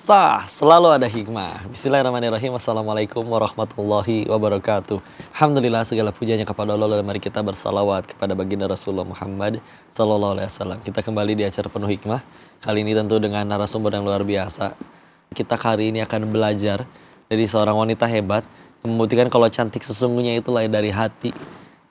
Kisah selalu ada hikmah. Bismillahirrahmanirrahim. Assalamualaikum warahmatullahi wabarakatuh. Alhamdulillah, segala pujanya kepada Allah, dan mari kita bersalawat kepada baginda Rasulullah Muhammad sallallahu alaihi wasallam. Kita kembali di acara penuh hikmah. Kali ini tentu dengan narasumber yang luar biasa. Kita kali ini akan belajar dari seorang wanita hebat yang membuktikan kalau cantik sesungguhnya itu lahir dari hati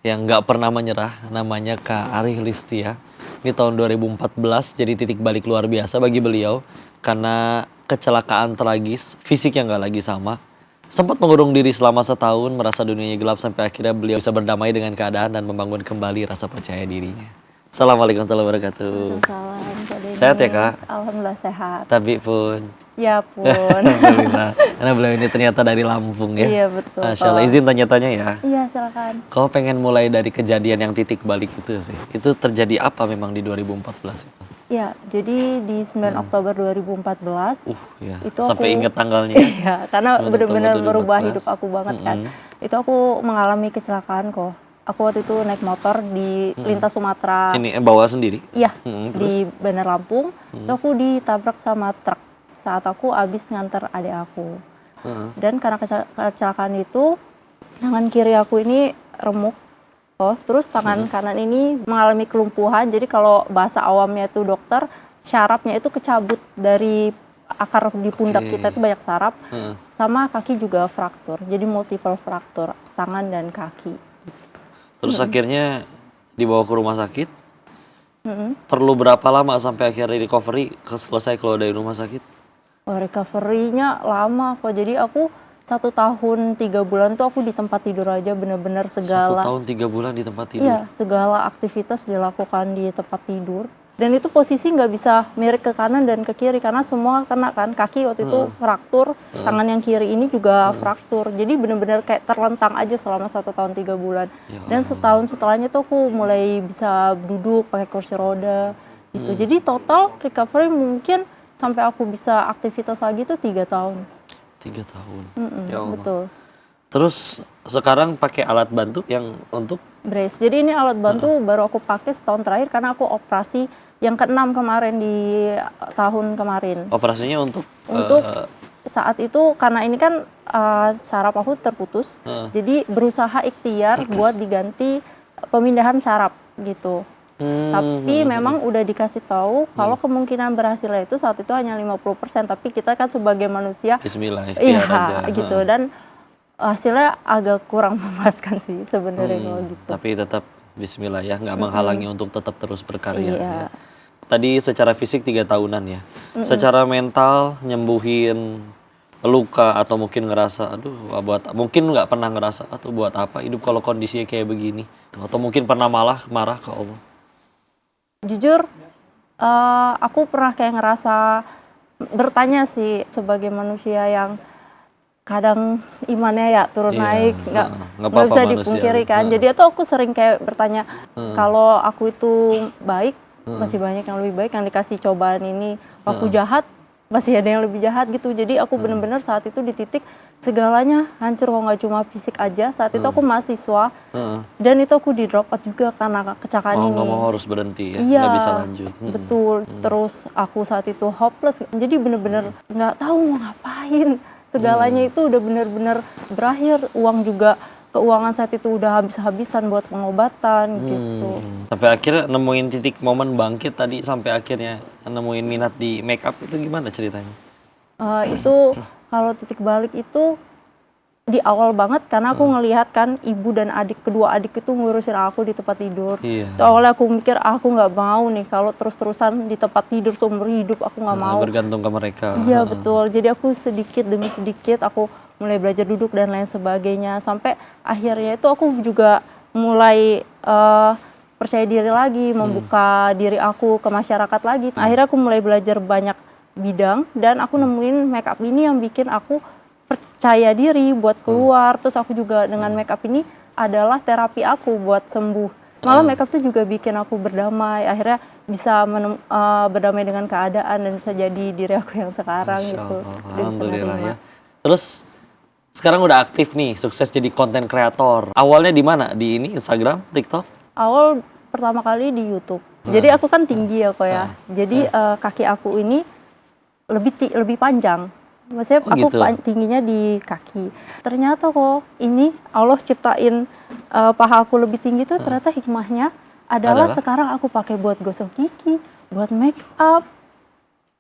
yang nggak pernah menyerah. Namanya Kak Arih Listia. Ini tahun 2014 jadi titik balik luar biasa bagi beliau karena kecelakaan tragis, fisik yang gak lagi sama. Sempat mengurung diri selama setahun, merasa dunianya gelap sampai akhirnya beliau bisa berdamai dengan keadaan dan membangun kembali rasa percaya dirinya. Assalamualaikum warahmatullahi wabarakatuh. Waalaikumsalam, Kak Denny. Sehat ya, Kak? Alhamdulillah sehat. Tapi pun. Ya pun. Alhamdulillah. Karena beliau ini ternyata dari Lampung ya. Iya betul. Masya Allah, izin tanya-tanya ya. Iya silakan. Kau pengen mulai dari kejadian yang titik balik itu sih. Itu terjadi apa memang di 2014 itu? Ya, jadi di 9 Oktober 2014 Ya. itu Sampai aku, inget tanggalnya. iya, karena 9 benar-benar Oktober merubah 2014. hidup aku banget kan. Itu aku mengalami kecelakaan kok. Aku waktu itu naik motor di lintas Sumatera. Ini bawa sendiri? Iya, Terus? di Bandar Lampung. Itu aku ditabrak sama truk saat aku habis nganter adik aku. Dan karena kecelakaan itu, tangan kiri aku ini remuk. Terus tangan kanan ini mengalami kelumpuhan. Jadi kalau bahasa awamnya itu dokter, syarafnya itu kecabut dari akar di pundak kita itu banyak saraf. Sama kaki juga fraktur. Jadi multiple fraktur tangan dan kaki. Terus akhirnya dibawa ke rumah sakit. Perlu berapa lama sampai akhirnya recovery selesai keluar dari rumah sakit? Recovery-nya lama kok. Jadi aku 1 tahun 3 bulan tuh aku di tempat tidur aja, bener-bener 1 segala. tahun 3 bulan di tempat tidur? Iya, segala aktivitas dilakukan di tempat tidur. Dan itu posisi nggak bisa miring ke kanan dan ke kiri karena semua kena kan. Kaki waktu itu fraktur, tangan yang kiri ini juga fraktur. Jadi bener-bener kayak terlentang aja selama 1 tahun 3 bulan. Dan setahun setelahnya tuh aku mulai bisa duduk pakai kursi roda gitu. Jadi total recovery mungkin sampai aku bisa aktivitas lagi tuh 3 tahun. 3 tahun. Ya Allah. Betul. Terus sekarang pakai alat bantu yang untuk Brace. Jadi ini alat bantu baru aku pakai setahun terakhir karena aku operasi yang ke-6 kemarin di tahun kemarin. operasinya untuk Saat itu karena ini kan saraf aku terputus, jadi berusaha ikhtiar buat diganti pemindahan saraf gitu. Tapi memang udah dikasih tahu kalau kemungkinan berhasilnya itu saat itu hanya 50%, tapi kita kan sebagai manusia Bismillah, iya aja. gitu, dan hasilnya agak kurang memuaskan sih sebenarnya kalau gitu. Tapi tetap Bismillah ya, nggak menghalangi untuk tetap terus berkarya. Iya. Ya. Tadi secara fisik 3 tahunan ya. Secara mental nyembuhin luka atau mungkin ngerasa, aduh, mungkin nggak pernah ngerasa atau buat apa hidup kalau kondisinya kayak begini. Atau mungkin pernah malah marah ke Allah. Jujur, aku pernah kayak ngerasa bertanya sih sebagai manusia yang kadang imannya ya turun naik, nggak bisa dipungkiri kan. Jadi itu aku sering kayak bertanya, kalau aku itu baik, masih banyak yang lebih baik yang dikasih cobaan ini. Aku jahat, masih ada yang lebih jahat gitu. Jadi aku benar-benar saat itu di titik segalanya hancur, kok nggak cuma fisik aja. Saat itu aku mahasiswa, dan itu aku di drop out juga karena kecelakaan ini. Nggak mau harus berhenti ya, iya, nggak bisa lanjut. Betul. Terus aku saat itu hopeless, jadi benar-benar nggak tahu mau ngapain. Segalanya itu udah benar-benar berakhir, keuangan saat itu udah habis-habisan buat pengobatan gitu. Sampai akhirnya nemuin titik momen bangkit tadi, sampai akhirnya nemuin minat di make up itu gimana ceritanya? Itu kalau titik balik itu di awal banget karena aku ngelihat kan ibu dan kedua adik itu ngurusin aku di tempat tidur. Itu awalnya aku mikir aku nggak mau nih kalau terus-terusan di tempat tidur seumur hidup, aku nggak mau. Bergantung ke mereka. Iya betul. Jadi aku sedikit demi sedikit aku mulai belajar duduk dan lain sebagainya, sampai akhirnya itu aku juga mulai percaya diri lagi, membuka diri aku ke masyarakat lagi. Akhirnya aku mulai belajar banyak bidang dan aku nemuin make up ini yang bikin aku percaya diri buat keluar. Terus aku juga dengan make up ini adalah terapi aku buat sembuh. Malah make up itu juga bikin aku berdamai. Akhirnya bisa berdamai dengan keadaan dan bisa jadi diri aku yang sekarang gitu. Alhamdulillah ya. Terus sekarang udah aktif nih, sukses jadi konten kreator. Awalnya di mana? Di ini Instagram, TikTok? Awal pertama kali di YouTube. Jadi aku kan tinggi ya kok ya. Jadi kaki aku ini lebih panjang. Maksudnya Oh, aku gitu. tingginya di kaki. Ternyata kok ini Allah ciptain paha aku lebih tinggi tuh ternyata hikmahnya adalah Adalah? sekarang aku pakai buat gosok gigi, buat make up,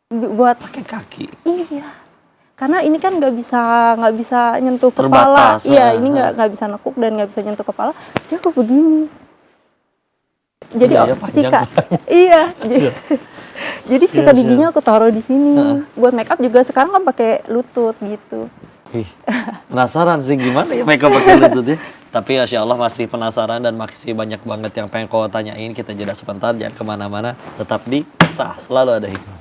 buat Pakai kaki. iya. Karena ini kan nggak bisa nyentuh kepala. Terbatas, Iya, ini nggak bisa nekuk dan nggak bisa nyentuh kepala. Jadi aku begini. Jadi Iya, ya, panjang. sikat. Iya. Jadi sikat Iya, giginya aku taruh di sini. Heeh. Buat make up juga sekarang kan pakai lutut gitu. Wih, penasaran sih gimana ya mereka pakai lutut ya. Tapi Masya Allah masih penasaran dan masih banyak banget yang pengen kau tanyain. Kita jeda sebentar, jangan kemana-mana. Tetap di Sah, selalu ada hikmah.